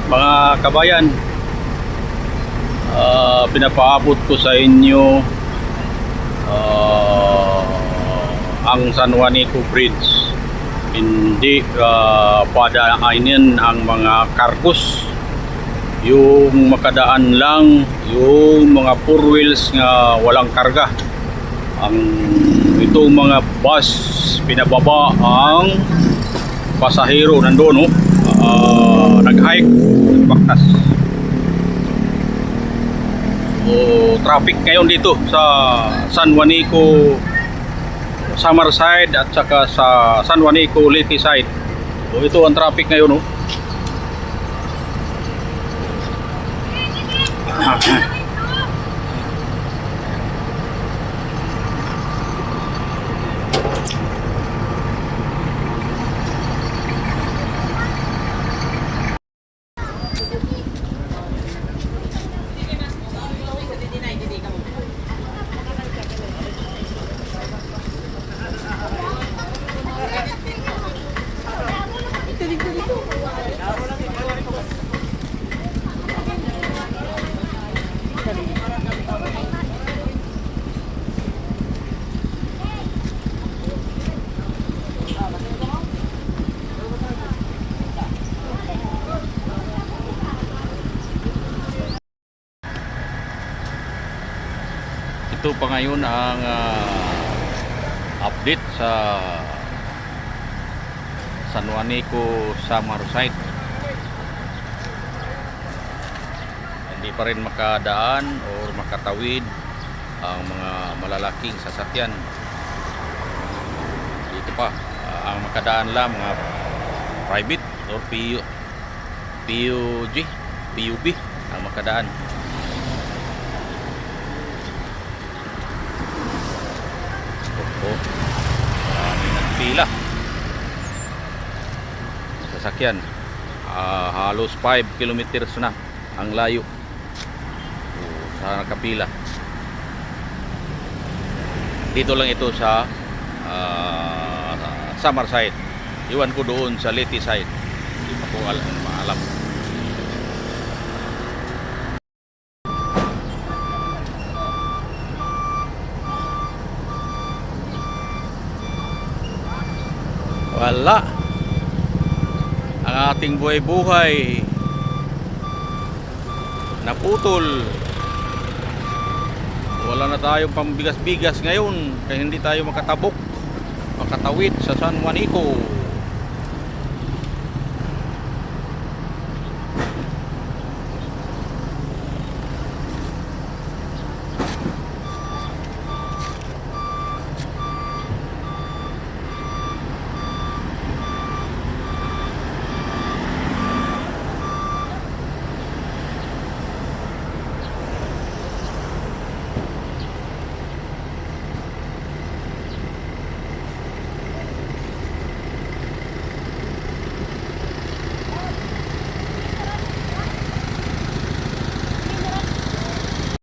Mga kabayan, pinapaabot ko sa inyo ang San Juanico Bridge. Hindi padaanin ang mga kargos, yung makadaan lang yung mga four wheels nga walang karga. Ang itong mga bus pinababa ang pasahero nandoon, nag-hike, nagbaktas. So, traffic ngayon dito sa San Juanico Samar side at saka sa San Juanico Leyte side. So, ito ang traffic ngayon. Ito pa ngayon ang update sa San Juanico Samar site. Hindi pa rin makadaan o makatawid ang mga malalaking sasakyan. Dito pa ang makadaan lang mga private or PUB ang makadaan. Marami nagpila sasakyan. Halos 5 kilometers na ang layo sa nakapila. Dito lang ito sa Samar side. Iwan ko doon sa Leyte side, hindi pa ko maalam. Wala ang ating buhay-buhay, naputol. Wala na tayong pambigas-bigas ngayon kaya hindi tayo makatawid sa San Juanico.